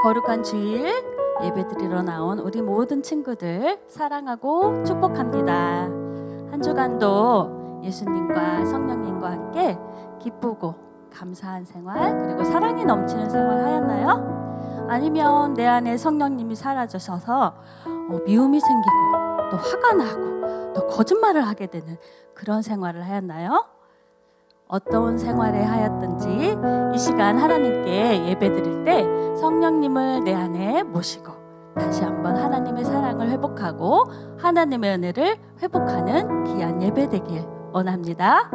거룩한 주일 예배드리러 나온 우리 모든 친구들 사랑하고 축복합니다. 한 주간도 예수님과 성령님과 함께 기쁘고 감사한 생활, 그리고 사랑이 넘치는 생활 하였나요? 아니면 내 안에 성령님이 사라지셔서 미움이 생기고 또 화가 나고 또 거짓말을 하게 되는 그런 생활을 하였나요? 어떤 생활에 하였든지 이 시간 하나님께 예배드릴 때 성령님을 내 안에 모시고 다시 한번 하나님의 사랑을 회복하고 하나님의 은혜를 회복하는 귀한 예배 되길 원합니다.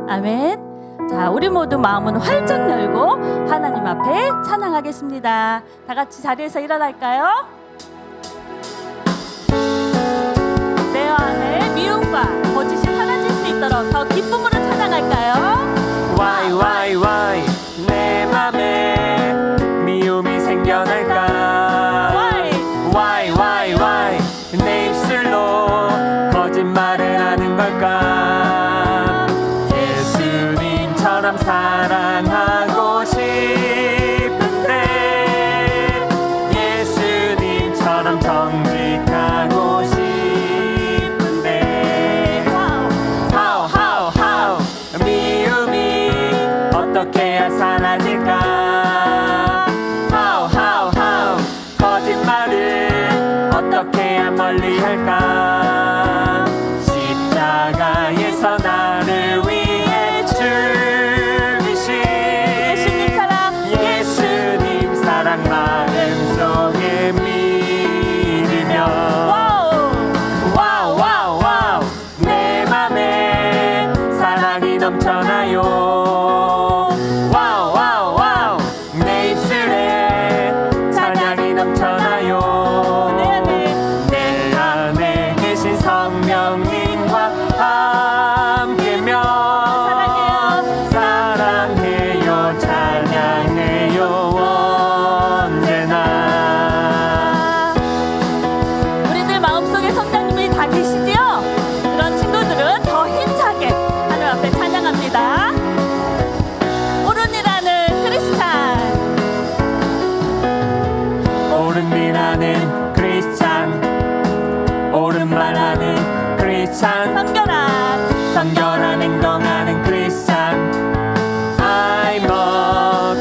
아멘. 자, 우리 모두 마음은 활짝 열고 하나님 앞에 찬양하겠습니다. 다 같이 자리에서 일어날까요? 내 안에 미움과 거짓이 사라질 수 있도록 더 기쁨으로 찬양할까요? Why 내 맘에 미움이 생겨날까? Why 내 입술로 거짓말을 하는 걸까? 예수님처럼 사랑하고 싶은데 예수님처럼 정직하고 싶은데 How 미움이 어떻게 해야 사라질까? How 거짓말을 어떻게 해야 멀리할까? 십자가에서 나를 위해 죽으신 예수님 사랑 마음속에 믿으며 와우 내 맘에 사랑이 넘쳐나요. 와우 내 입술에 찬양이 넘쳐나요. 내 안에 계신 성령님과 함께며 사랑해요 찬양해요 언제나. 우리들 마음속에 성령님이 다 계시지요? 그런 친구들은 더 힘차게 하늘 앞에 찬양합니다. 옳은이라는 크리스찬, 옳은 일하는 크리스찬, 옳은 말하는 크리스찬, 성결한 행동하는 크리스찬. I'm a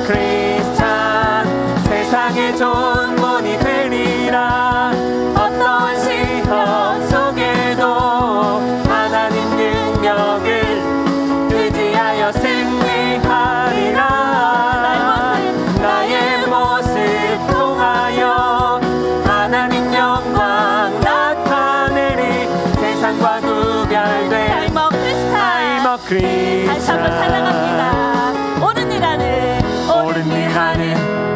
Christian. 세상에 좋은 본이 되리라. 어떤 시험 속에도 하나님 능력을 의지하여 승리하리라. 나의 모습 통하여 하나님 영광 나타내리. 세상과 구별된 I'm a Christian. 다시 한번 찬양합니다. 옳은 일하는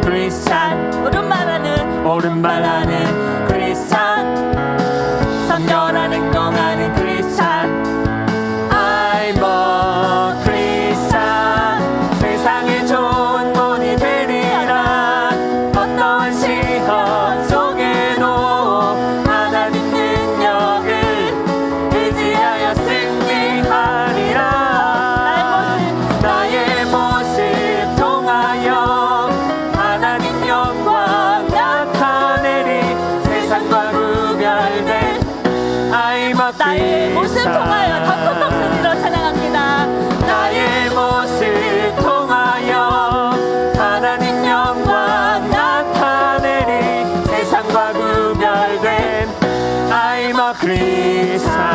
크리스찬, 옳은 말하는 크리스찬, 성결한 행동하는 크리스찬. I'm a Christian. 세상에 좋은 본이 되리라. 어떠한 시험 속에도 하나님 능력을 의지하여 승리하리라. 나의 모습 통하여 하나님 영광 나타내리. 세상과 구별된 I'm a 나의 모습 Christian. 통하여 더 큰 목소리로 찬양합니다. 나의 모습 통하여 하나님 영광 나타내리. 세상과 구별된 I'm a Christian.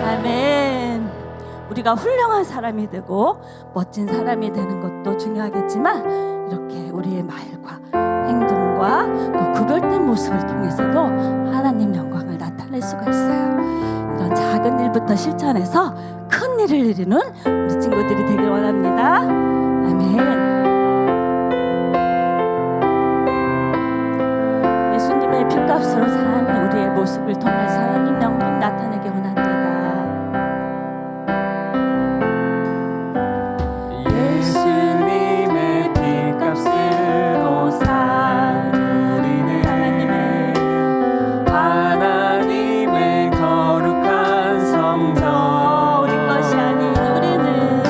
아멘. 우리가 훌륭한 사람이 되고 멋진 사람이 되는 것도 중요하겠지만 이렇게 우리의 말과 행동과 또 구별된 모습을 통해서도 하나님 영광을 나타낼 수가 있어요. 이런 작은 일부터 실천해서 큰 일을 이루는 우리 친구들이 되길 원합니다. 아멘. 예수님의 핏값으로 산 우리의 모습을 통해서 하나님 영광 나타내기 원합니다. 예수님의 핏값으로 산 우리는 하나님의 거룩한 성전. 우리 것이 아닌 우리는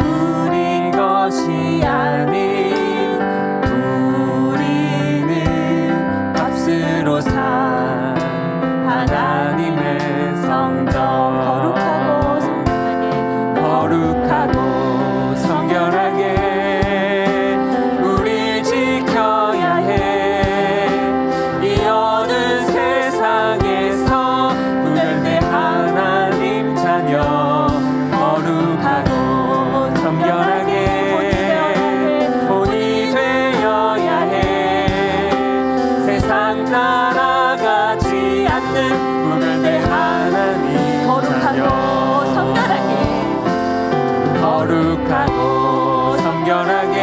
우리 것이 아닌 성전 거룩하고 성결하게 거룩하고 성결하게 우리 지켜야 해. 이 어두운 세상에서 구별된 하나님 자녀 거룩하고 성결하게 본이 되어야 해. 세상 따라가지 않는 구별된 하나님 자녀 거룩하고 성결하게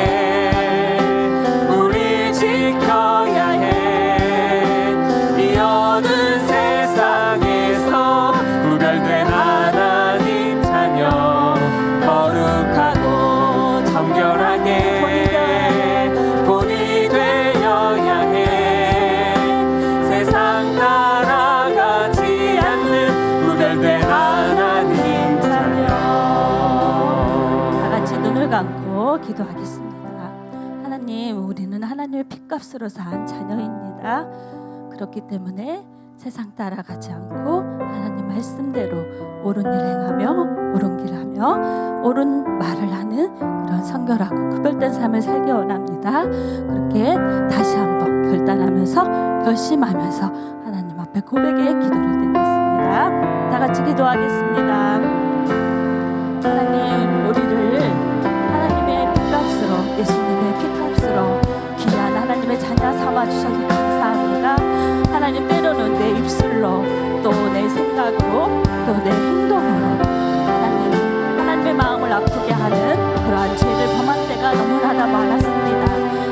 우리 지켜야 해. 이 어두운 세상에서 구별된 하나님 자녀 거룩하고 성결하게 본이 되어야 해. 세상 따라가지 않는 구별된 하나님 자녀. 눈을 감고 기도하겠습니다. 하나님, 우리는 하나님의 핏값으로 산 자녀입니다. 그렇기 때문에 세상 따라가지 않고 하나님 말씀대로 옳은 일 행하며 옳은 길 하며 옳은 말을 하는 그런 성결하고 구별된 삶을 살기 원합니다. 그렇게 다시 한번 결단하면서 결심하면서 하나님 앞에 고백의 기도를 드리겠습니다. 다 같이 기도하겠습니다. 하나님, 우리를 하나님의 핏값으로, 예수님의 핏값으로 귀한 하나님의 자녀 삼아주셔서 감사합니다. 하나님, 때로는 내 입술로 또 내 생각으로 또 내 행동으로 하나님의 마음을 아프게 하는 그러한 죄를 범한 때가 너무나 많았습니다.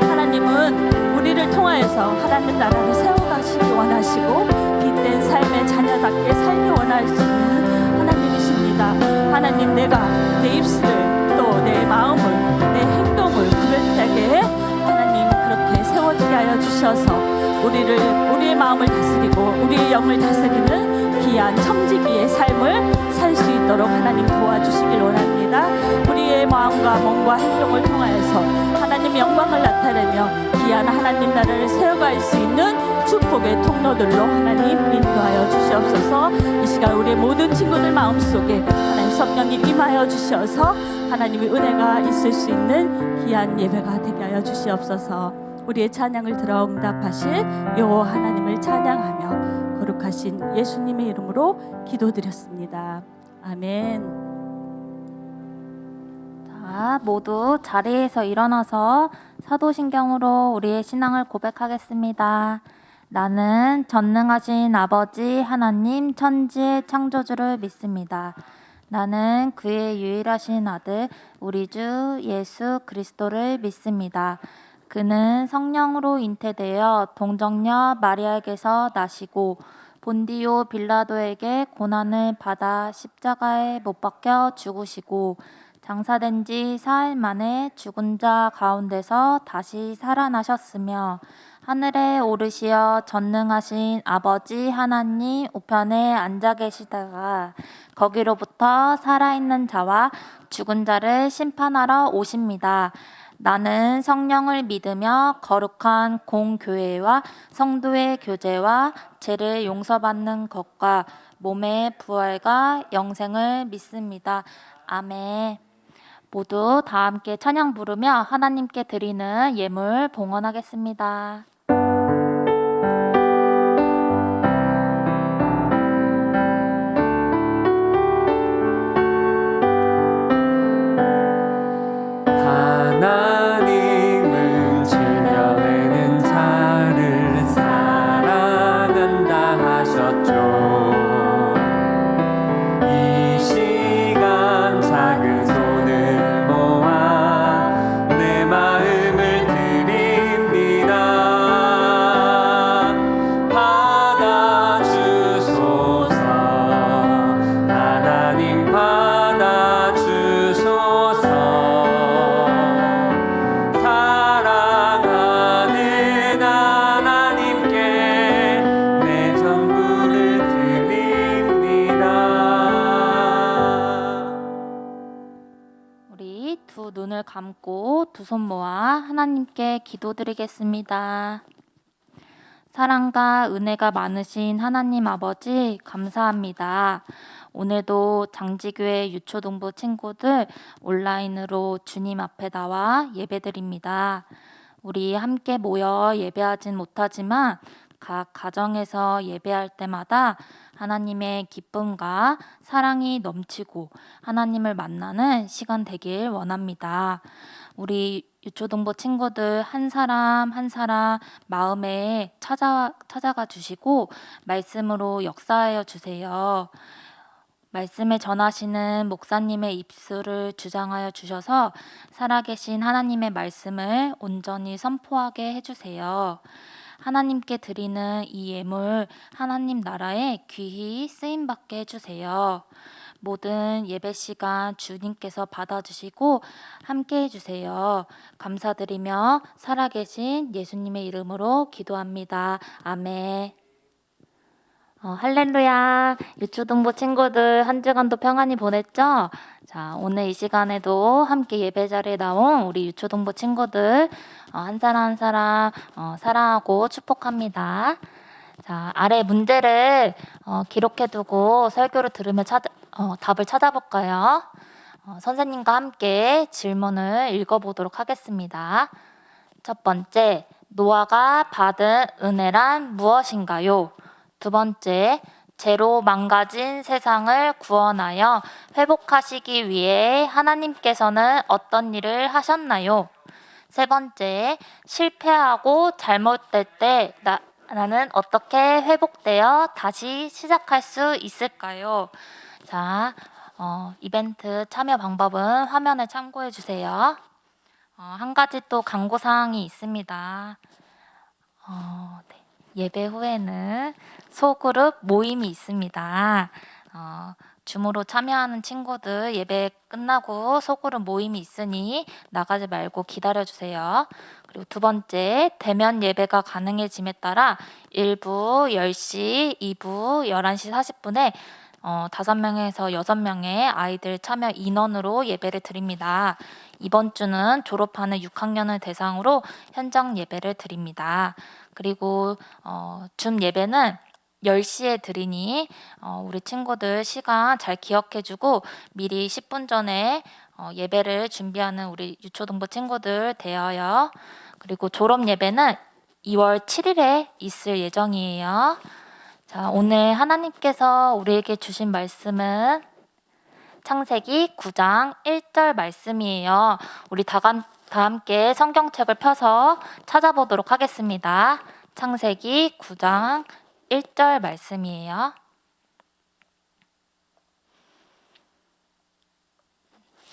하나님은 우리를 통하여서 하나님 나라를 세워가시기 원하시고 빛된 삶의 자녀답게 살기 원하시는 하나님이십니다. 하나님, 내가 내 입술을 또 내 마음을 내 행동을 구별되게 하나님 그렇게 세워지게 하여 주셔서 우리의 마음을 다스리고 우리의 영을 다스리는 귀한 청지기의 삶을 살 수 있도록 하나님 도와주시길 원합니다. 우리의 마음과 몸과 행동을 통하여서 하나님의 영광을 나타내며 귀한 하나님 나라를 세워갈 수 있는 축복의 통로들로 하나님 인도하여 주시옵소서. 이 시간 우리의 모든 친구들 마음속에 하나님 성령님 임하여 주셔서 하나님의 은혜가 있을 수 있는 귀한 예배가 되게 하여 주시옵소서. 우리의 찬양을 들어 응답하실 여호와 하나님을 찬양하며 거룩하신 예수님의 이름으로 기도드렸습니다. 아멘. 자, 모두 자리에서 일어나서 사도신경으로 우리의 신앙을 고백하겠습니다. 나는 전능하신 아버지 하나님 천지의 창조주를 믿습니다. 나는 그의 유일하신 아들 우리 주 예수 그리스도를 믿습니다. 그는 성령으로 잉태되어 동정녀 마리아에게서 나시고 본디오 빌라도에게 고난을 받아 십자가에 못 박혀 죽으시고 장사된 지 사흘 만에 죽은 자 가운데서 다시 살아나셨으며 하늘에 오르시어 전능하신 아버지 하나님 우편에 앉아 계시다가 거기로부터 살아있는 자와 죽은 자를 심판하러 오십니다. 나는 성령을 믿으며 거룩한 공교회와 성도의 교제와 죄를 용서받는 것과 몸의 부활과 영생을 믿습니다. 아멘. 모두 다 함께 찬양 부르며 하나님께 드리는 예물 봉헌하겠습니다. 하나님은 즐겨내는 자를 사랑한다 하셨죠. 이 시간 작은 손을 모아 내 마음을 드립니다. 받아주소서. 하나님 받아주소서. 사랑하는 하나님께 내 전부를 드립니다. 우리 두 눈을 감고 두 손 모아 하나님께 기도드리겠습니다. 사랑과 은혜가 많으신 하나님 아버지 감사합니다. 오늘도 장지교회 유초동부 친구들 온라인으로 주님 앞에 나와 예배드립니다. 우리 함께 모여 예배하진 못하지만 각 가정에서 예배할 때마다 하나님의 기쁨과 사랑이 넘치고 하나님을 만나는 시간 되길 원합니다. 우리 유초동부 친구들 한 사람 한 사람 마음에 찾아가 주시고 말씀으로 역사하여 주세요. 말씀을 전하시는 목사님의 입술을 주장하여 주셔서 살아계신 하나님의 말씀을 온전히 선포하게 해주세요. 하나님께 드리는 이 예물 하나님 나라에 귀히 쓰임받게 해주세요. 모든 예배 시간 주님께서 받아주시고 함께 해주세요. 감사드리며 살아계신 예수님의 이름으로 기도합니다. 아멘. 할렐루야. 유초동부 친구들 한 주간도 평안히 보냈죠? 자, 오늘 이 시간에도 함께 예배 자리에 나온 우리 유초동부 친구들 한 사람 한 사람 사랑하고 축복합니다. 자, 아래 문제를 기록해두고 설교를 들으며 답을 찾아볼까요? 선생님과 함께 질문을 읽어보도록 하겠습니다. 첫 번째, 노아가 받은 은혜란 무엇인가요? 두 번째, 죄로 망가진 세상을 구원하여 회복하시기 위해 하나님께서는 어떤 일을 하셨나요? 세 번째, 실패하고 잘못될 때 나는 어떻게 회복되어 다시 시작할 수 있을까요? 자, 이벤트 참여 방법은 화면을 참고해 주세요. 한 가지 또 광고사항이 있습니다. 네. 예배 후에는 소그룹 모임이 있습니다. 줌으로 참여하는 친구들 예배 끝나고 소그룹 모임이 있으니 나가지 말고 기다려주세요. 그리고 두 번째, 대면 예배가 가능해짐에 따라 1부 10시, 2부 11시 40분에 5명에서 6명의 아이들 참여 인원으로 예배를 드립니다. 이번 주는 졸업하는 6학년을 대상으로 현장 예배를 드립니다. 그리고 줌 예배는 10시에 드리니 우리 친구들 시간 잘 기억해주고 미리 10분 전에 예배를 준비하는 우리 유초동부 친구들 대하여. 그리고 졸업 예배는 2월 7일에 있을 예정이에요. 자, 오늘 하나님께서 우리에게 주신 말씀은 창세기 9장 1절 말씀이에요. 우리 다 함께 성경책을 펴서 찾아보도록 하겠습니다. 창세기 9장 1절 말씀이에요.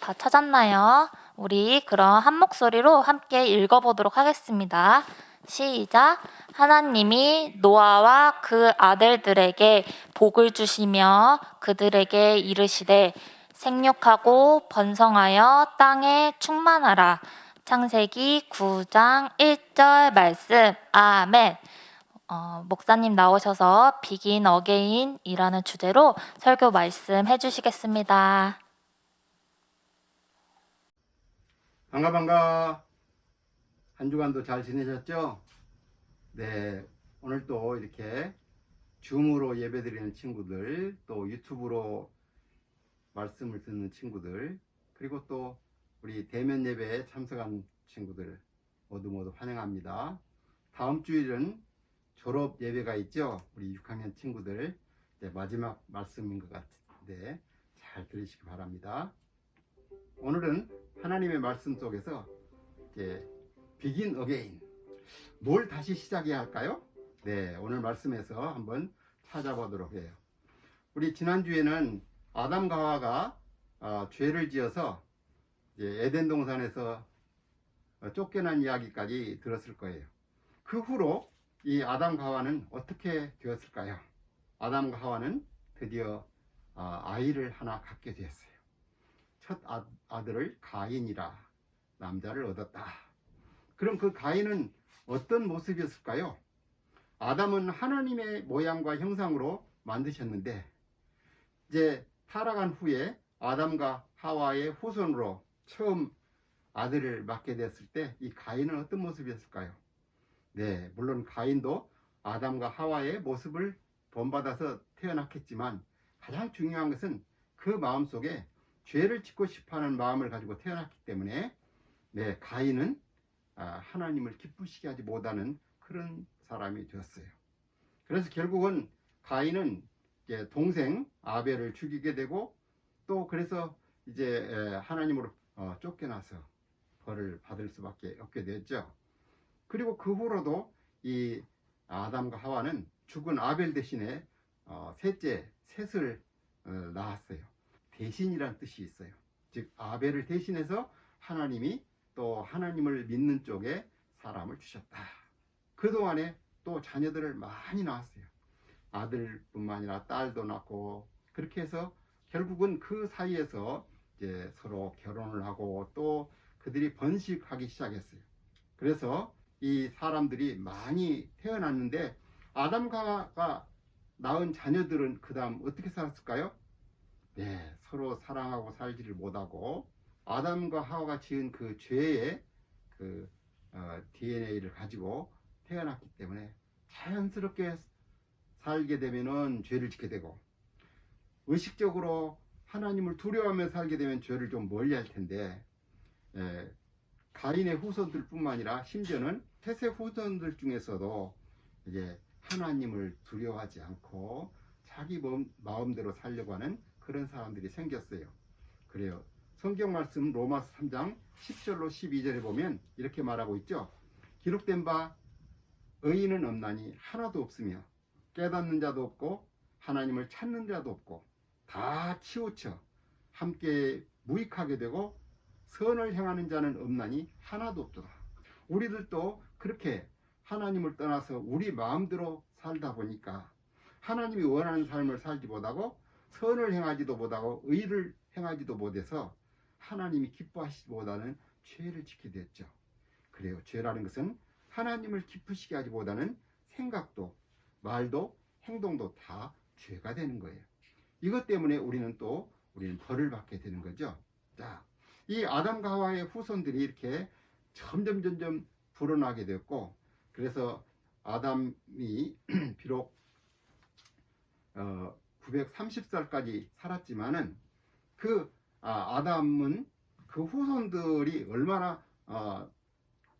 다 찾았나요? 우리 그럼 한 목소리로 함께 읽어보도록 하겠습니다. 시작. 하나님이 노아와 그 아들들에게 복을 주시며 그들에게 이르시되 생육하고 번성하여 땅에 충만하라. 창세기 9장 1절 말씀. 아멘. 목사님 나오셔서 비긴 어게인이라는 주제로 설교 말씀 해주시겠습니다. 반가. 한 주간도 잘 지내셨죠? 네, 오늘 또 이렇게 줌으로 예배드리는 친구들, 또 유튜브로 말씀을 듣는 친구들, 그리고 또 우리 대면 예배에 참석한 친구들 모두 환영합니다. 다음 주일은 졸업 예배가 있죠? 우리 6학년 친구들 마지막 말씀인 것 같은데 잘 들으시기 바랍니다. 오늘은 하나님의 말씀 속에서 비긴 어게인, 뭘 다시 시작해야 할까요? 네, 오늘 말씀에서 한번 찾아보도록 해요. 우리 지난주에는 아담과 하와가 죄를 지어서 에덴 동산에서 쫓겨난 이야기까지 들었을 거예요. 그 후로 이 아담과 하와는 어떻게 되었을까요? 아담과 하와는 드디어 아이를 하나 갖게 되었어요. 첫 아들을 가인이라 남자를 얻었다. 그럼 그 가인은 어떤 모습이었을까요? 아담은 하나님의 모양과 형상으로 만드셨는데 이제 타락한 후에 아담과 하와의 후손으로 처음 아들을 맡게 됐을 때 이 가인은 어떤 모습이었을까요? 네, 물론 가인도 아담과 하와의 모습을 본받아서 태어났겠지만 가장 중요한 것은 그 마음속에 죄를 짓고 싶어하는 마음을 가지고 태어났기 때문에 가인은 하나님을 기쁘시게 하지 못하는 그런 사람이 되었어요. 그래서 결국은 가인은 이제 동생 아벨을 죽이게 되고 또 그래서 이제 하나님으로 쫓겨나서 벌을 받을 수밖에 없게 됐죠. 그리고 그 후로도 이 아담과 하와는 죽은 아벨 대신에 셋째 셋을 낳았어요. 대신이란 뜻이 있어요. 즉 아벨을 대신해서 하나님이 또 하나님을 믿는 쪽에 사람을 주셨다. 그동안에 또 자녀들을 많이 낳았어요. 아들뿐만 아니라 딸도 낳고 그렇게 해서 결국은 그 사이에서 이제 서로 결혼을 하고 또 그들이 번식하기 시작했어요. 그래서 이 사람들이 많이 태어났는데 아담과 낳은 자녀들은 그 다음 어떻게 살았을까요? 서로 사랑하고 살지를 못하고 아담과 하와가 지은 그 죄의 그 DNA를 가지고 태어났기 때문에 자연스럽게 살게 되면은 죄를 짓게 되고 의식적으로 하나님을 두려워하며 살게 되면 죄를 좀 멀리 할 텐데 가인의 후손들 뿐만 아니라 심지어는 셋의 후손들 중에서도 이제 하나님을 두려워하지 않고 자기 마음대로 살려고 하는 그런 사람들이 생겼어요. 그래요. 성경 말씀 로마서 3장 10절로 12절에 보면 이렇게 말하고 있죠. 기록된 바 의인은 없나니 하나도 없으며 깨닫는 자도 없고 하나님을 찾는 자도 없고 다 치우쳐 함께 무익하게 되고 선을 행하는 자는 없나니 하나도 없도다. 우리들도 그렇게 하나님을 떠나서 우리 마음대로 살다 보니까 하나님이 원하는 삶을 살지 못하고 선을 행하지도 못하고 의를 행하지도 못해서 하나님이 기뻐하시지 못하는 죄를 짓게 됐죠. 그래요. 죄라는 것은 하나님을 기쁘시게 하지 못하는 생각도 말도 행동도 다 죄가 되는 거예요. 이것 때문에 우리는 벌을 받게 되는 거죠. 자, 이 아담과 하와의 후손들이 이렇게 점점 불어나게 됐고 그래서 아담이 비록 930살까지 살았지만은 아담은 그 후손들이 얼마나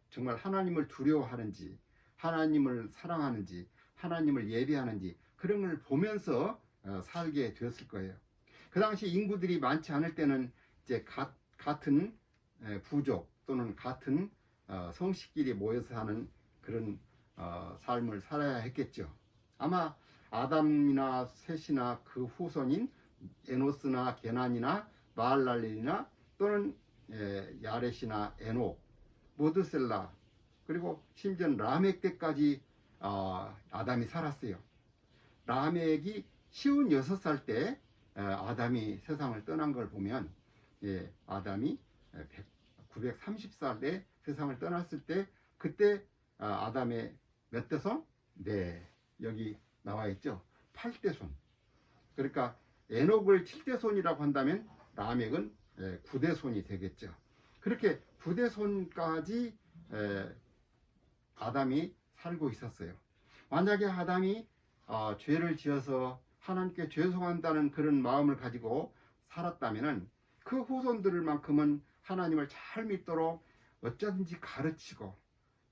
정말 하나님을 두려워하는지 하나님을 사랑하는지 하나님을 예배하는지 그런 걸 보면서 살게 되었을 거예요. 그 당시 인구들이 많지 않을 때는 이제 같은 부족 또는 같은 성씨끼리 모여서 사는 그런 삶을 살아야 했겠죠. 아마 아담이나 셋이나 그 후손인 에노스나 게난이나 마할랄렐이나 또는 야렛이나 에녹, 모드셀라 그리고 심지어 라멕 때까지 아담이 살았어요. 라멕이 56살 때 아담이 세상을 떠난 걸 보면 아담이 930살에 세상을 떠났을 때 그때 아담의 몇 대손? 여기 나와 있죠. 8대손. 그러니까 에녹을 7대손이라고 한다면 라멕은 9대손이 되겠죠. 그렇게 9대손까지 아담이 살고 있었어요. 만약에 아담이 죄를 지어서 하나님께 죄송한다는 그런 마음을 가지고 살았다면 그 후손들만큼은 하나님을 잘 믿도록 어쩌든지 가르치고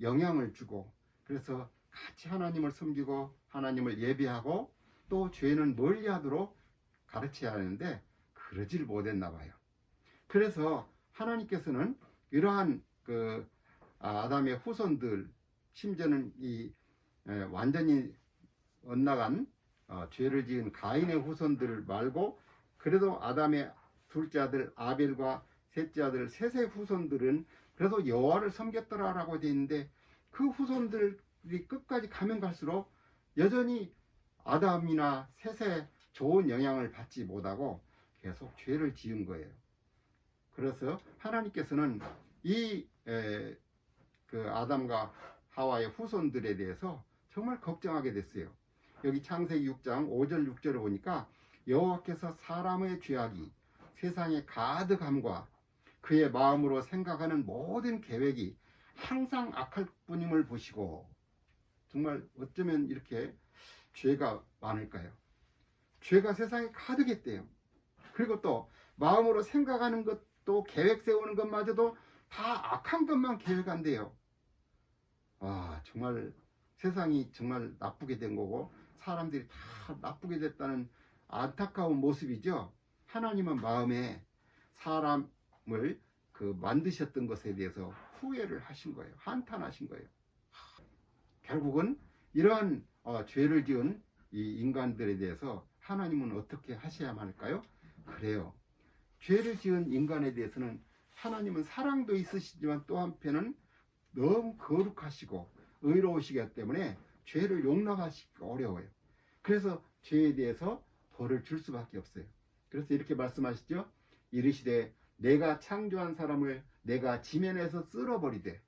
영향을 주고 그래서 같이 하나님을 섬기고 하나님을 예배하고 또 죄는 멀리하도록 가르쳐야 하는데 그러질 못했나 봐요. 그래서 하나님께서는 이러한 아담의 후손들 심지어는 이 완전히 엇나간 죄를 지은 가인의 후손들 말고 그래도 아담의 둘째 아들 아벨과 셋째 아들 셋의 후손들은 그래도 여호와를 섬겼더라라고 되어 있는데 그 후손들이 끝까지 가면 갈수록 여전히 아담이나 셋의 좋은 영향을 받지 못하고 계속 죄를 지은 거예요. 그래서 하나님께서는 그 아담과 하와의 후손들에 대해서 정말 걱정하게 됐어요. 여기 창세기 6장 5절 6절을 보니까 여호와께서 사람의 죄악이 세상에 가득함과 그의 마음으로 생각하는 모든 계획이 항상 악할 뿐임을 보시고 정말 어쩌면 이렇게 죄가 많을까요? 죄가 세상에 가득했대요. 그리고 또 마음으로 생각하는 것도 계획 세우는 것마저도 다 악한 것만 계획한대요. 정말 세상이 정말 나쁘게 된 거고 사람들이 다 나쁘게 됐다는 안타까운 모습이죠. 하나님은 마음에 사람을 만드셨던 것에 대해서 후회를 하신 거예요. 한탄하신 거예요. 결국은 이러한 죄를 지은 이 인간들에 대해서 하나님은 어떻게 하셔야만 할까요? 그래요. 죄를 지은 인간에 대해서는 하나님은 사랑도 있으시지만 또 한편은 너무 거룩하시고 의로우시기 때문에 죄를 용납하시기 어려워요. 그래서 죄에 대해서 벌을 줄 수밖에 없어요. 그래서 이렇게 말씀하시죠. 이르시되 내가 창조한 사람을 내가 지면에서 쓸어버리되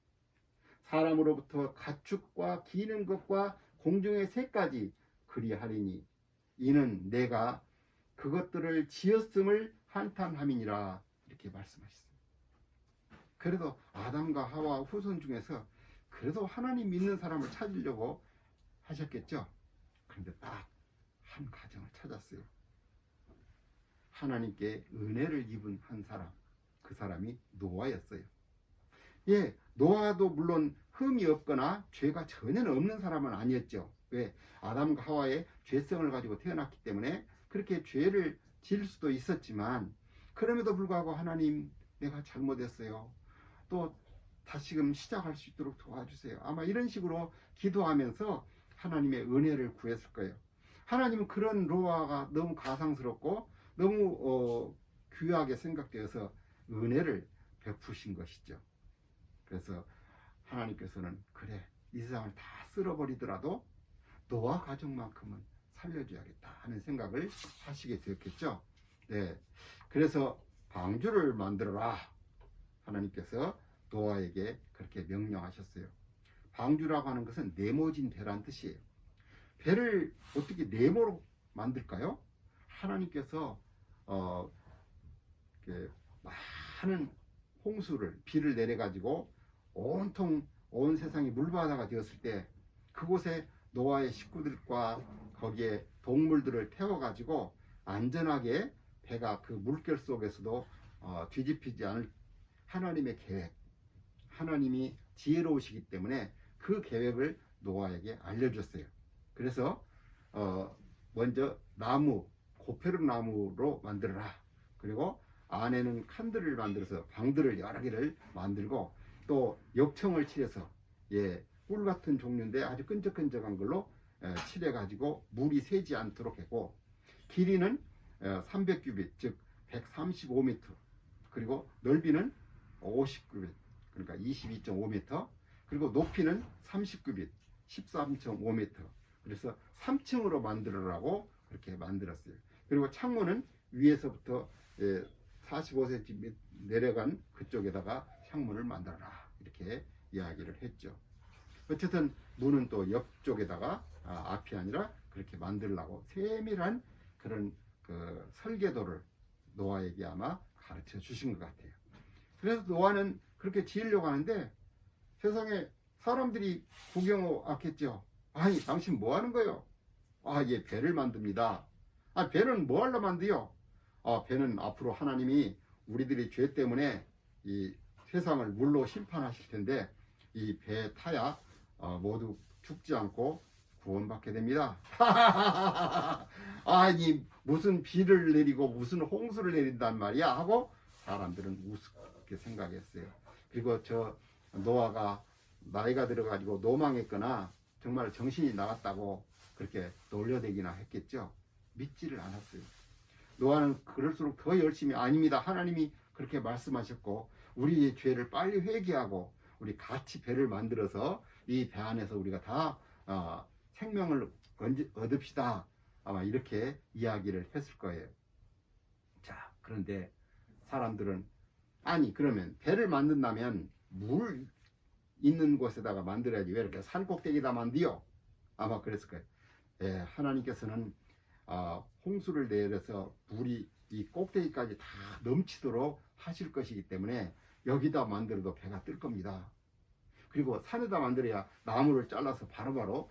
사람으로부터 가축과 기는 것과 공중의 새까지 그리하리니 이는 내가 그것들을 지었음을 한탄함이니라. 이렇게 말씀하셨어요. 그래도 아담과 하와 후손 중에서 그래도 하나님 믿는 사람을 찾으려고 하셨겠죠. 그런데 딱 한 가정을 찾았어요. 하나님께 은혜를 입은 한 사람, 그 사람이 노아였어요. 예, 노아도 물론 흠이 없거나 죄가 전혀 없는 사람은 아니었죠. 왜? 아담과 하와의 죄성을 가지고 태어났기 때문에 그렇게 죄를 지을 수도 있었지만 그럼에도 불구하고 하나님 내가 잘못했어요. 또 다시금 시작할 수 있도록 도와주세요. 아마 이런 식으로 기도하면서 하나님의 은혜를 구했을 거예요. 하나님은 그런 노아가 너무 가상스럽고 너무 귀하게 생각되어서 은혜를 베푸신 것이죠. 그래서 하나님께서는 그래 이 세상을 다 쓸어버리더라도 노아 가족만큼은 살려줘야겠다 하는 생각을 하시게 되었겠죠. 네, 그래서 방주를 만들어라. 하나님께서 노아에게 그렇게 명령하셨어요. 방주라고 하는 것은 네모진 배란 뜻이에요. 배를 어떻게 네모로 만들까요? 하나님께서 많은 홍수를 비를 내려 가지고 온통 온 세상이 물바다가 되었을 때 그곳에 노아의 식구들과 거기에 동물들을 태워 가지고 안전하게 배가 그 물결 속에서도 뒤집히지 않을 하나님의 계획, 하나님이 지혜로우시기 때문에 그 계획을 노아에게 알려줬어요. 그래서 먼저 나무, 고페르 나무로 만들어라. 그리고 안에는 칸들을 만들어서 방들을 여러 개를 만들고 또 역청을 칠해서 꿀 같은 종류인데 아주 끈적끈적한 걸로 칠해 가지고 물이 새지 않도록 했고 길이는 300규빗 즉 135m 그리고 넓이는 50규빗 그러니까 22.5m 그리고 높이는 30규빗 13.5m 그래서 3층으로 만들어라고 그렇게 만들었어요. 그리고 창문은 위에서부터 45cm 내려간 그쪽에다가 창문을 만들어라 이렇게 이야기를 했죠. 어쨌든 문은 또 옆쪽에다가 앞이 아니라 그렇게 만들려고 세밀한 그런 그 설계도를 노아에게 아마 가르쳐 주신 것 같아요. 그래서 노아는 그렇게 지으려고 하는데 세상에 사람들이 구경 왔겠죠. 아니 당신 뭐 하는 거요? 예, 배를 만듭니다. 배는 뭐 하려 만드요? 배는 앞으로 하나님이 우리들이 죄 때문에 이 세상을 물로 심판하실 텐데 이 배에 타야 모두 죽지 않고 구원받게 됩니다. 아니 무슨 비를 내리고 무슨 홍수를 내린단 말이야 하고 사람들은 우습게 생각했어요. 그리고 저 노아가 나이가 들어가지고 노망했거나 정말 정신이 나갔다고 그렇게 놀려대기나 했겠죠. 믿지를 않았어요. 노아는 그럴수록 더 열심히 아닙니다. 하나님이 그렇게 말씀하셨고 우리의 죄를 빨리 회개하고 우리 같이 배를 만들어서 이 배 안에서 우리가 다 생명을 얻읍시다. 아마 이렇게 이야기를 했을 거예요. 자, 그런데 사람들은 아니 그러면 배를 만든다면 물 있는 곳에다가 만들어야지 왜 이렇게 산 꼭대기에다 만드요? 아마 그랬을 거예요. 하나님께서는 홍수를 내려서 물이 이 꼭대기까지 다 넘치도록 하실 것이기 때문에 여기다 만들어도 배가 뜰 겁니다. 그리고 산에다 만들어야 나무를 잘라서 바로바로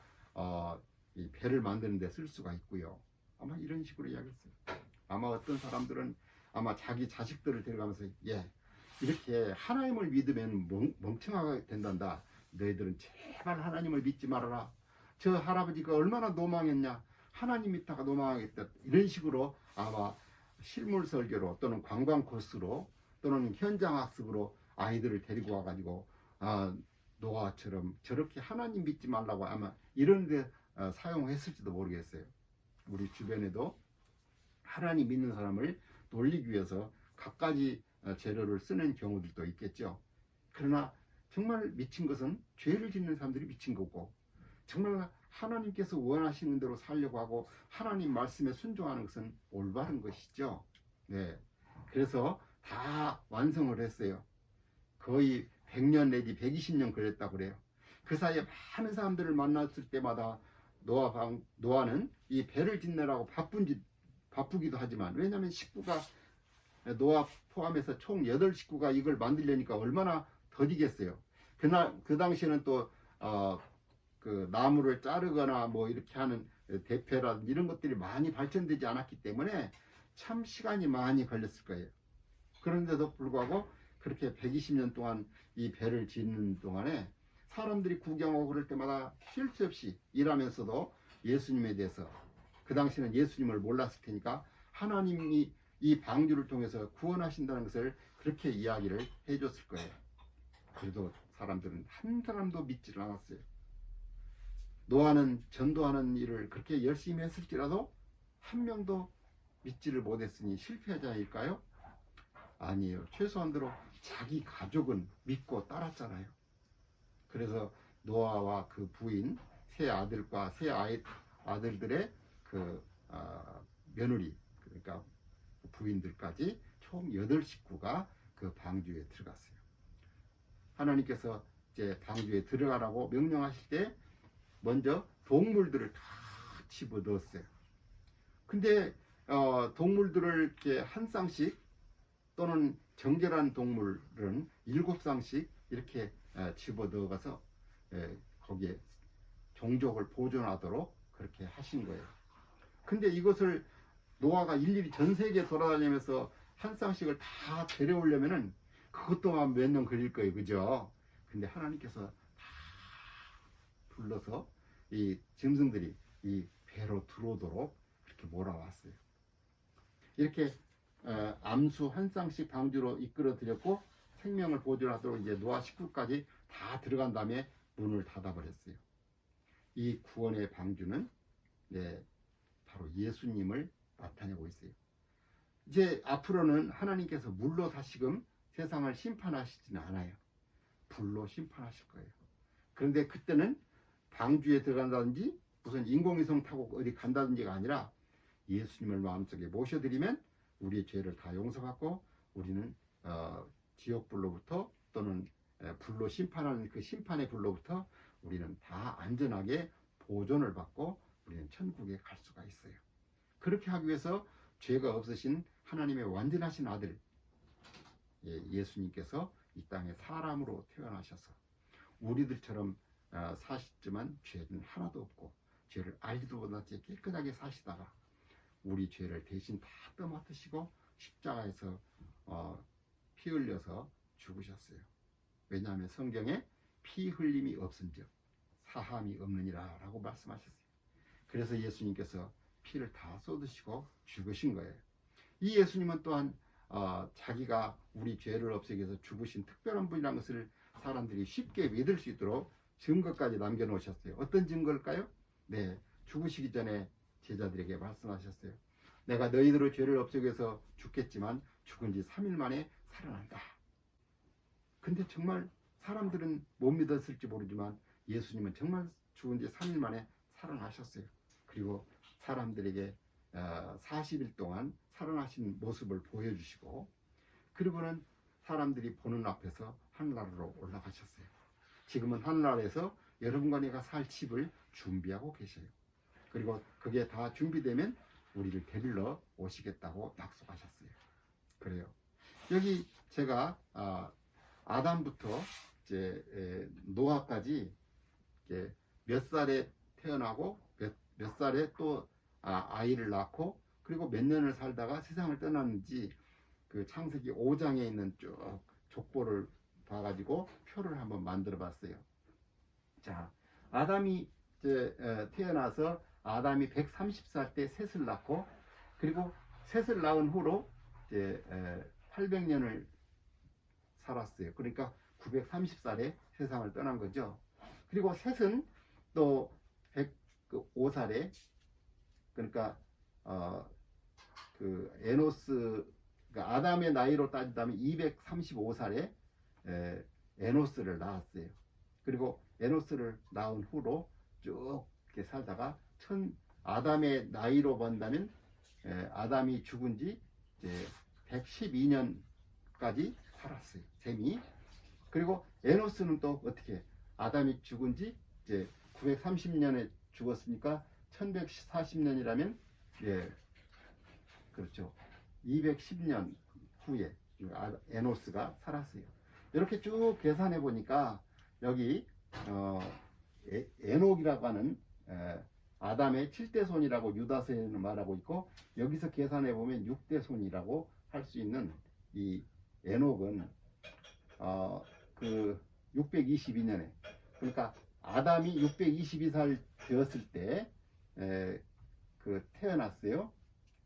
이 배를 만드는 데 쓸 수가 있고요. 아마 이런 식으로 이야기했어요. 아마 어떤 사람들은 아마 자기 자식들을 데려가면서 이렇게 하나님을 믿으면 멍청하게 된단다. 너희들은 제발 하나님을 믿지 말아라. 저 할아버지가 얼마나 노망했냐. 하나님 믿다가 노망하겠다. 이런 식으로 아마 실물 설교로 또는 관광 코스로 또는 현장 학습으로 아이들을 데리고 와가지고 노아처럼 저렇게 하나님 믿지 말라고 아마 이런 데 사용했을지도 모르겠어요. 우리 주변에도 하나님 믿는 사람을 놀리기 위해서 갖가지 재료를 쓰는 경우들도 있겠죠. 그러나 정말 미친 것은 죄를 짓는 사람들이 미친 거고, 정말 하나님께서 원하시는 대로 살려고 하고 하나님 말씀에 순종하는 것은 올바른 것이죠. 네. 그래서 다 완성을 했어요. 거의 100년 내지 120년 걸렸다고 그래요. 그 사이에 많은 사람들을 만났을 때마다 노아는 이 배를 짓느라고 바쁘기도 하지만, 왜냐하면 식구가 노아 포함해서 총 8식구가 이걸 만들려니까 얼마나 더디겠어요. 그 당시에는 또 그 나무를 자르거나 뭐 이렇게 하는 대패라든지 이런 것들이 많이 발전되지 않았기 때문에 참 시간이 많이 걸렸을 거예요. 그런데도 불구하고 그렇게 120년 동안 이 배를 짓는 동안에 사람들이 구경하고 그럴 때마다 쉴 새 없이 일하면서도 예수님에 대해서, 그 당시에는 예수님을 몰랐을 테니까 하나님이 이 방주를 통해서 구원하신다는 것을 그렇게 이야기를 해줬을 거예요. 그래도 사람들은 한 사람도 믿지를 않았어요. 노아는 전도하는 일을 그렇게 열심히 했을지라도 한 명도 믿지를 못했으니 실패자일까요? 아니에요. 최소한대로 자기 가족은 믿고 따랐잖아요. 그래서 노아와 그 부인, 세 아들과 세 아들들의 그 며느리, 그러니까 부인들까지 총 8식구가 그 방주에 들어갔어요. 하나님께서 이제 방주에 들어가라고 명령하실 때 먼저 동물들을 다 집어넣었어요. 근데 동물들을 이렇게 한 쌍씩 또는 정결한 동물은 7쌍씩 이렇게 집어넣어가서 거기에 종족을 보존하도록 그렇게 하신 거예요. 근데 이것을 노아가 일일이 전 세계 돌아다니면서 한 쌍씩을 다 데려오려면은 그것도 몇 년 걸릴 거예요. 그죠? 근데 하나님께서 다 불러서 이 짐승들이 이 배로 들어오도록 그렇게 몰아왔어요. 이렇게 암수 한 쌍씩 방주로 이끌어 드렸고 생명을 보존하도록 이제 노아 식구까지 다 들어간 다음에 문을 닫아버렸어요. 이 구원의 방주는 바로 예수님을 나타내고 있어요. 이제 앞으로는 하나님께서 물로 다시금 세상을 심판하시지는 않아요. 불로 심판하실 거예요. 그런데 그때는 방주에 들어간다든지 무슨 인공위성 타고 어디 간다든지가 아니라 예수님을 마음속에 모셔드리면 우리의 죄를 다 용서받고 우리는 지옥불로부터 또는 불로 심판하는 그 심판의 불로부터 우리는 다 안전하게 보존을 받고 우리는 천국에 갈 수가 있어요. 그렇게 하기 위해서 죄가 없으신 하나님의 완전하신 아들 예수님께서 이 땅에 사람으로 태어나셔서 우리들처럼 사시지만 죄는 하나도 없고 죄를 알지도 못하지 깨끗하게 사시다가 우리 죄를 대신 다 떠맡으시고 십자가에서 피 흘려서 죽으셨어요. 왜냐하면 성경에 피 흘림이 없은즉 사함이 없느니라 라고 말씀하셨어요. 그래서 예수님께서 피를 다 쏟으시고 죽으신 거예요. 이 예수님은 또한 자기가 우리 죄를 없애기 위해서 죽으신 특별한 분이라는 것을 사람들이 쉽게 믿을 수 있도록 증거까지 남겨놓으셨어요. 어떤 증거일까요? 죽으시기 전에 제자들에게 말씀하셨어요. 내가 너희들의 죄를 없애기 위해서 죽겠지만 죽은 지 3일 만에 살아난다. 근데 정말 사람들은 못 믿었을지 모르지만 예수님은 정말 죽은 지 3일 만에 살아나셨어요. 그리고 사람들에게 40일 동안 살아나신 모습을 보여주시고, 그리고는 사람들이 보는 앞에서 하늘나라로 올라가셨어요. 지금은 하늘나라에서 여러분과 내가 살 집을 준비하고 계셔요. 그리고 그게 다 준비되면 우리를 데리러 오시겠다고 약속하셨어요. 그래요. 여기 제가 아담부터 이제 노아까지 이렇게 몇 살에 태어나고 몇 살에 또 아이를 낳고 그리고 몇 년을 살다가 세상을 떠났는지 그 창세기 5장에 있는 쭉 족보를 봐가지고 표를 한번 만들어 봤어요. 자, 아담이 이제 태어나서 아담이 130살 때 셋을 낳고 그리고 셋을 낳은 후로 이제 800년을 살았어요. 그러니까 930살에 세상을 떠난 거죠. 그리고 셋은 또 105살에 그러니까 그 에노스 그러니까 아담의 나이로 따진다면 235살에 에노스를 낳았어요. 그리고 에노스를 낳은 후로 쭉 이렇게 살다가 아담의 나이로 본다면 아담이 죽은 지 이제 112년까지 살았어요. 셈이. 그리고 에노스는 또 어떻게 아담이 죽은 지 이제 930년에 죽었으니까 1140년이라면 예 그렇죠. 210년 후에 에노스가 살았어요. 이렇게 쭉 계산해 보니까 여기 에녹이라고 하는 아담의 7대 손이라고 유다서에는 말하고 있고 여기서 계산해 보면 6대 손이라고 할 수 있는 이 에녹은 그 622년에 그러니까 아담이 622살 되었을 때 그 태어났어요.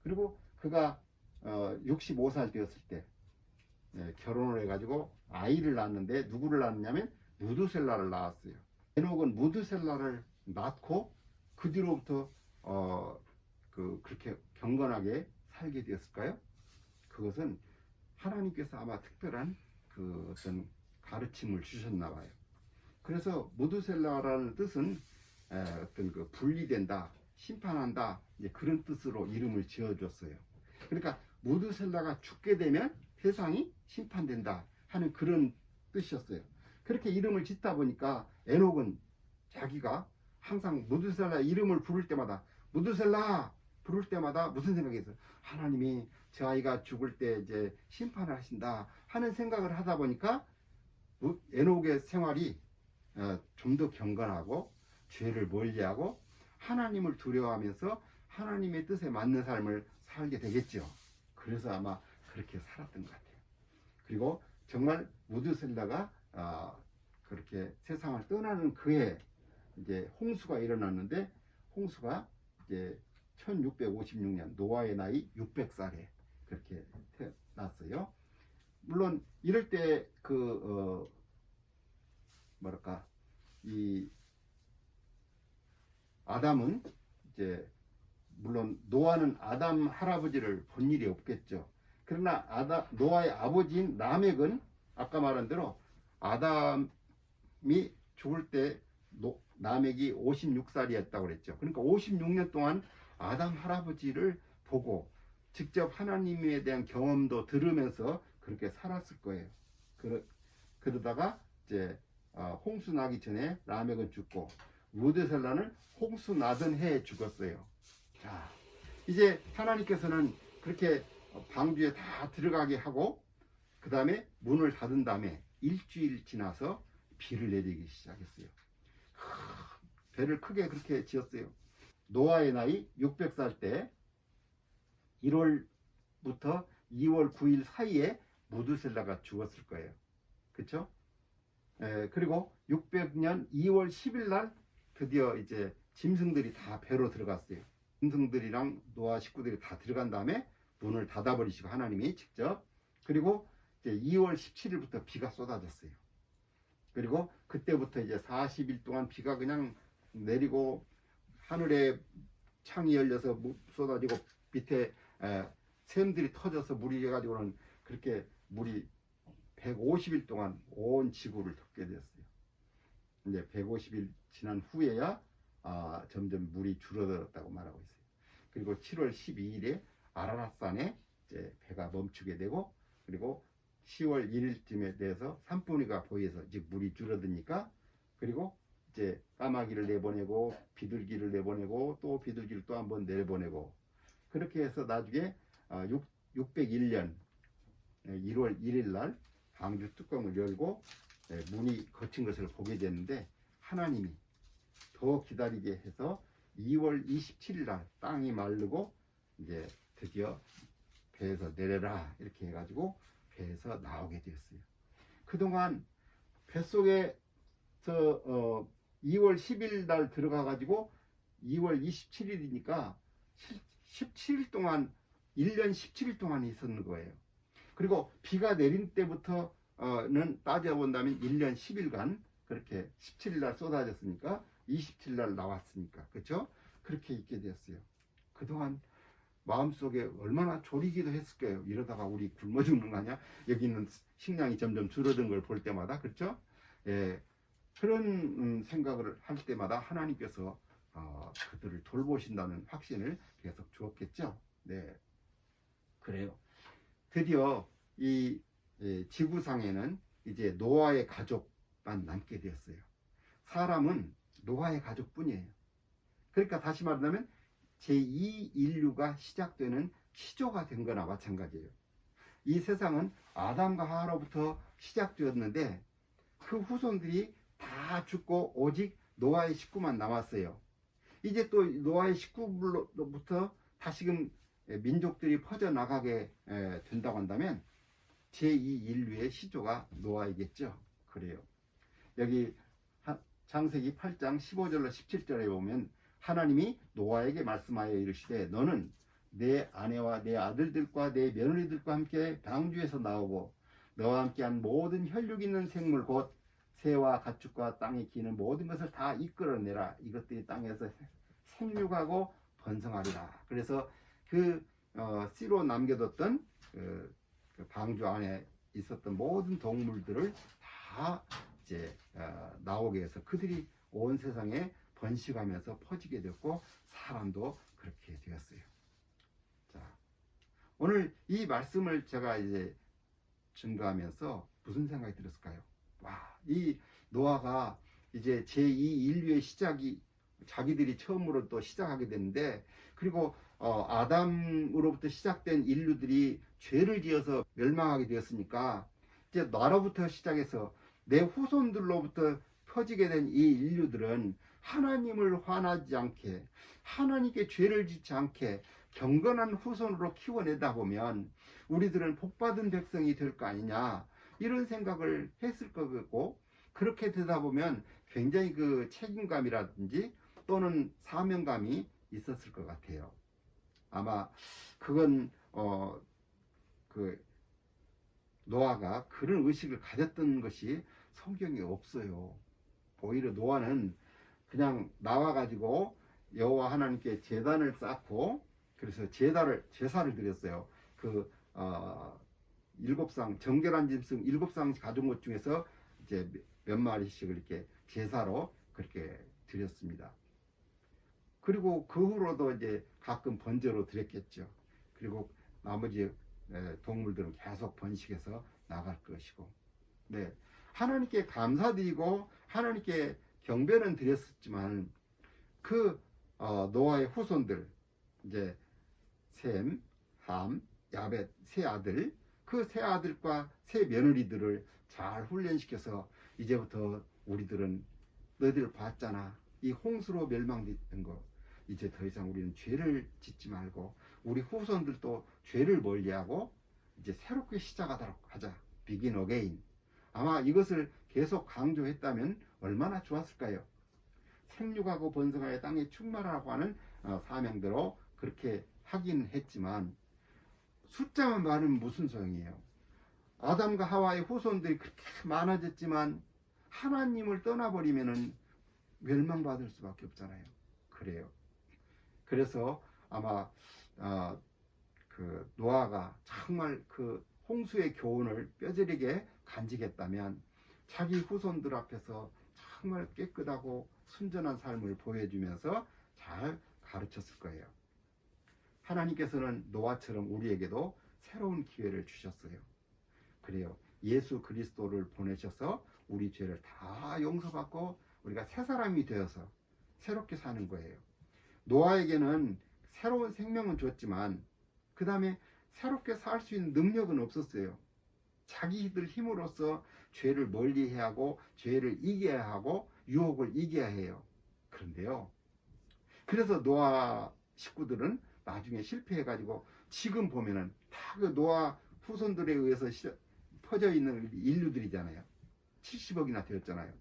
그리고 그가 65살 되었을 때 결혼을 해가지고 아이를 낳았는데 누구를 낳았냐면 무두셀라를 낳았어요. 에녹은 무두셀라를 낳고 그 뒤로부터 그렇게 경건하게 살게 되었을까요? 그것은 하나님께서 아마 특별한 그 어떤 가르침을 주셨나 봐요. 그래서 무두셀라라는 뜻은 어떤 그 분리된다, 심판한다 이제 그런 뜻으로 이름을 지어줬어요. 그러니까 무두셀라가 죽게 되면 세상이 심판된다 하는 그런 뜻이었어요. 그렇게 이름을 짓다 보니까 에녹은 자기가 항상 무두셀라 이름을 부를 때마다 무두셀라 부를 때마다 무슨 생각이 있어요? 하나님이 저 아이가 죽을 때 이제 심판을 하신다 하는 생각을 하다 보니까 에녹의 생활이 좀 더 경건하고 죄를 멀리하고 하나님을 두려워하면서 하나님의 뜻에 맞는 삶을 살게 되겠죠. 그래서 아마 그렇게 살았던 것 같아요. 그리고 정말 무두셀라가 그렇게 세상을 떠나는 그해 이제 홍수가 일어났는데 홍수가 이제 1656년 노아의 나이 600살에 그렇게 태어났어요. 물론 이럴 때 그 뭐랄까 이 아담은 이제 물론 노아는 아담 할아버지를 본 일이 없겠죠. 그러나 노아의 아버지인 라멕은 아까 말한 대로 아담이 죽을 때 라멕이 56살이었다고 그랬죠. 그러니까 56년 동안 아담 할아버지를 보고 직접 하나님에 대한 경험도 들으면서 그렇게 살았을 거예요. 그러다가 이제 홍수 나기 전에 라멕은 죽고 무드셀라는 홍수 나던 해에 죽었어요. 자, 이제 하나님께서는 그렇게 방주에 다 들어가게 하고 그 다음에 문을 닫은 다음에 일주일 지나서 비를 내리기 시작했어요. 배를 크게 그렇게 지었어요. 노아의 나이 600살 때 1월부터 2월 9일 사이에 무드셀라가 죽었을 거예요. 그렇죠? 그리고 600년 2월 10일 날 드디어 이제 짐승들이 다 배로 들어갔어요. 짐승들이랑 노아 식구들이 다 들어간 다음에 문을 닫아버리시고 하나님이 직접 그리고 이제 2월 17일부터 비가 쏟아졌어요. 그리고 그때부터 이제 40일 동안 비가 그냥 내리고 하늘에 창이 열려서 쏟아지고 밑에 샘들이 터져서 물이 해가지고는 그렇게 물이 150일 동안 온 지구를 덮게 되었어요. 이제 150일 지난 후에야 점점 물이 줄어들었다고 말하고 있어요. 그리고 7월 12일에 아라랏산에 이제 배가 멈추게 되고 그리고 10월 1일쯤에 대해서 산더미가 보여서 이제 물이 줄어드니까 그리고 이제 까마귀를 내보내고 비둘기를 내보내고 또 비둘기를 또 한 번 내보내고 그렇게 해서 나중에 601년 1월 1일 날 방주 뚜껑을 열고 문이 거친 것을 보게 되는데 하나님이 더 기다리게 해서 2월 27일 날 땅이 마르고 이제 드디어 배에서 내려라 이렇게 해가지고 배에서 나오게 되었어요. 그동안 뱃속에서 2월 10일 날 들어가가지고 2월 27일이니까 17일 동안 1년 17일 동안 있었는 거예요. 그리고 비가 내린 때부터는 따져본다면 1년 10일간 그렇게 17일 날 쏟아졌으니까 27일 날 나왔으니까 그렇죠? 그렇게 있게 되었어요. 그동안 마음속에 얼마나 졸이기도 했을 거예요. 이러다가 우리 굶어 죽는 거 아니야? 여기 있는 식량이 점점 줄어든 걸 볼 때마다 그렇죠? 예, 그런 생각을 할 때마다 하나님께서 그들을 돌보신다는 확신을 계속 주었겠죠. 네, 그래요. 드디어 이 지구상에는 이제 노아의 가족만 남게 되었어요. 사람은 노아의 가족뿐이에요. 그러니까 다시 말하면 제2 인류가 시작되는 시조가 된 거나 마찬가지예요. 이 세상은 아담과 하와로부터 시작되었는데 그 후손들이 다 죽고 오직 노아의 식구만 남았어요. 이제 또 노아의 식구로부터 다시금 민족들이 퍼져나가게 된다고 한다면 제2 인류의 시조가 노아이겠죠. 그래요. 여기 창세기 8장 15절로 17절에 보면 하나님이 노아에게 말씀하여 이르시되 너는 내 아내와 내 아들들과 내 며느리들과 함께 방주에서 나오고 너와 함께한 모든 혈육 있는 생물 곧 새와 가축과 땅에 기는 모든 것을 다 이끌어내라. 이것들이 땅에서 생육하고 번성하리라. 그래서 씨로 남겨뒀던 그 방주 안에 있었던 모든 동물들을 다 이제 나오게 해서 그들이 온 세상에 번식하면서 퍼지게 됐고 사람도 그렇게 되었어요. 자, 오늘 이 말씀을 제가 이제 증거하면서 무슨 생각이 들었을까요? 와, 이 노아가 이제 제2 인류의 시작이 자기들이 처음으로 또 시작하게 됐는데 그리고 아담으로부터 시작된 인류들이 죄를 지어서 멸망하게 되었으니까 이제 나로부터 시작해서 내 후손들로부터 퍼지게 된 이 인류들은 하나님을 화나지 않게 하나님께 죄를 짓지 않게 경건한 후손으로 키워내다 보면 우리들은 복받은 백성이 될 거 아니냐 이런 생각을 했을 거고 그렇게 되다 보면 굉장히 그 책임감이라든지 또는 사명감이 있었을 것 같아요. 아마 그건 그 노아가 그런 의식을 가졌던 것이 성경에 없어요. 오히려 노아는 그냥 나와가지고 여호와 하나님께 제단을 쌓고 그래서 제사를 드렸어요. 그 7상 정결한 짐승 7상 가진 것 중에서 이제 몇 마리씩을 이렇게 제사로 그렇게 드렸습니다. 그리고 그 후로도 이제 가끔 번제로 드렸겠죠. 그리고 나머지 동물들은 계속 번식해서 나갈 것이고, 네, 하나님께 감사드리고 하나님께 경배는 드렸었지만 그 노아의 후손들 이제 셈, 함, 야벳 세 아들 그 세 아들과 세 며느리들을 잘 훈련시켜서 이제부터 우리들은 너희들 봤잖아 이 홍수로 멸망된 거 이제 더 이상 우리는 죄를 짓지 말고 우리 후손들도 죄를 멀리하고 이제 새롭게 시작하도록 하자. begin again. 아마 이것을 계속 강조했다면 얼마나 좋았을까요? 생육하고 번성하여 땅에 충만하라고 하는 사명대로 그렇게 하긴 했지만 숫자만 많으면 무슨 소용이에요? 아담과 하와의 후손들이 그렇게 많아졌지만 하나님을 떠나버리면은 멸망받을 수밖에 없잖아요. 그래요. 그래서 아마 그 노아가 정말 그 홍수의 교훈을 뼈저리게 간직했다면 자기 후손들 앞에서 정말 깨끗하고 순전한 삶을 보여주면서 잘 가르쳤을 거예요. 하나님께서는 노아처럼 우리에게도 새로운 기회를 주셨어요. 그래요. 예수 그리스도를 보내셔서 우리 죄를 다 용서받고 우리가 새 사람이 되어서 새롭게 사는 거예요. 노아에게는 새로운 생명은 줬지만 그 다음에 새롭게 살 수 있는 능력은 없었어요. 자기들 힘으로써 죄를 멀리해야 하고 죄를 이겨야 하고 유혹을 이겨야 해요. 그런데요, 그래서 노아 식구들은 나중에 실패해가지고 지금 보면은 다 그 노아 후손들에 의해서 퍼져 있는 인류들이잖아요. 70억이나 되었잖아요.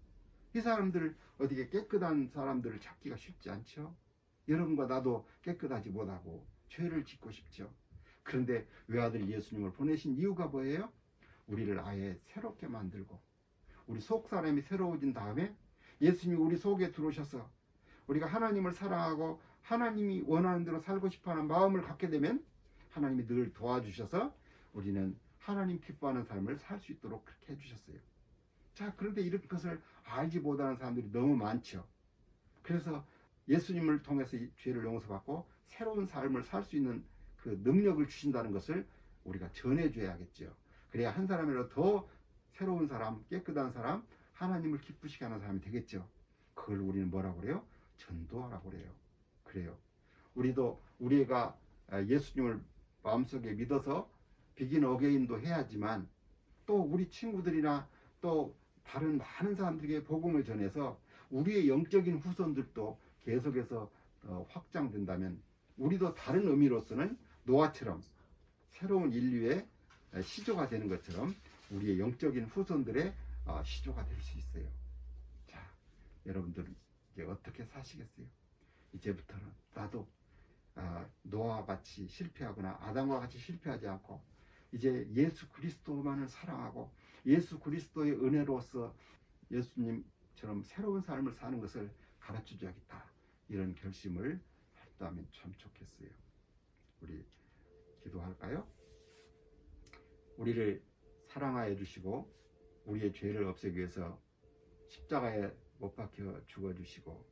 이 사람들 어떻게 깨끗한 사람들을 찾기가 쉽지 않죠. 여러분과 나도 깨끗하지 못하고 죄를 짓고 싶죠. 그런데 외아들 예수님을 보내신 이유가 뭐예요? 우리를 아예 새롭게 만들고 우리 속 사람이 새로워진 다음에 예수님이 우리 속에 들어오셔서 우리가 하나님을 사랑하고 하나님이 원하는 대로 살고 싶어하는 마음을 갖게 되면 하나님이 늘 도와주셔서 우리는 하나님 기뻐하는 삶을 살 수 있도록 그렇게 해주셨어요. 자, 그런데 이런 것을 알지 못하는 사람들이 너무 많죠. 그래서 예수님을 통해서 이 죄를 용서받고 새로운 삶을 살 수 있는 그 능력을 주신다는 것을 우리가 전해줘야겠죠. 그래야 한 사람이라도 더 새로운 사람, 깨끗한 사람, 하나님을 기쁘시게 하는 사람이 되겠죠. 그걸 우리는 뭐라고 그래요? 전도하라고 그래요. 그래요. 우리도 우리가 예수님을 마음속에 믿어서 비긴 어게인도 해야지만 또 우리 친구들이나 또 다른 많은 사람들에게 복음을 전해서 우리의 영적인 후손들도 계속해서 확장된다면 우리도 다른 의미로서는 노아처럼 새로운 인류의 시조가 되는 것처럼 우리의 영적인 후손들의 시조가 될 수 있어요. 자, 여러분들 이제 어떻게 사시겠어요? 이제부터는 나도 노아와 같이 실패하거나 아담과 같이 실패하지 않고 이제 예수 그리스도만을 사랑하고 예수 그리스도의 은혜로서 예수님처럼 새로운 삶을 사는 것을 가르쳐 줘야겠다. 이런 결심을 했다면 참 좋겠어요. 우리 기도할까요? 우리를 사랑하여 주시고 우리의 죄를 없애기 위해서 십자가에 못 박혀 죽어 주시고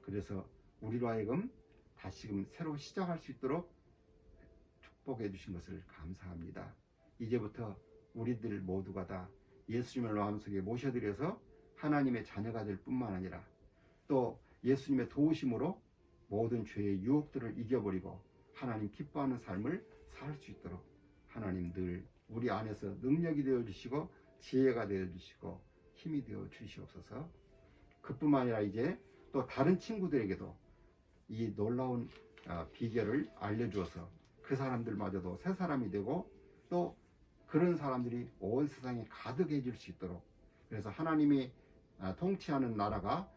그래서 우리로 하여금 다시금 새로 시작할 수 있도록 축복해 주신 것을 감사합니다. 이제부터 우리들 모두가 다 예수님을 마음속에 모셔드려서 하나님의 자녀가 될 뿐만 아니라 또 예수님의 도우심으로 모든 죄의 유혹들을 이겨버리고 하나님 기뻐하는 삶을 살 수 있도록 하나님 늘 우리 안에서 능력이 되어주시고 지혜가 되어주시고 힘이 되어 주시옵소서. 그뿐만 아니라 이제 또 다른 친구들에게도 이 놀라운 비결을 알려주어서 그 사람들마저도 새 사람이 되고 또 그런 사람들이 온 세상에 가득해 줄 수 있도록 그래서 하나님이 통치하는 나라가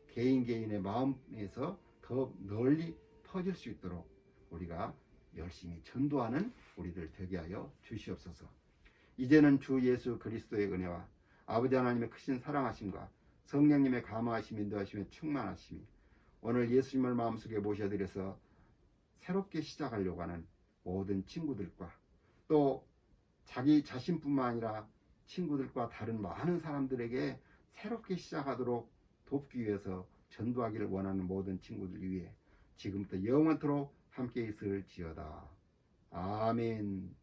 개인의 마음에서 더 널리 퍼질 수 있도록 우리가 열심히 전도하는 우리들 되게 하여 주시옵소서. 이제는 주 예수 그리스도의 은혜와 아버지 하나님의 크신 사랑하심과 성령님의 감화하심 인도하심에 충만하심이 오늘 예수님을 마음속에 모셔드려서 새롭게 시작하려고 하는 모든 친구들과 또 자기 자신뿐만 아니라 친구들과 다른 많은 사람들에게 새롭게 시작하도록 돕기 위해서 전도하기를 원하는 모든 친구들 위해 지금부터 영원토록 함께 있을지어다. 아멘.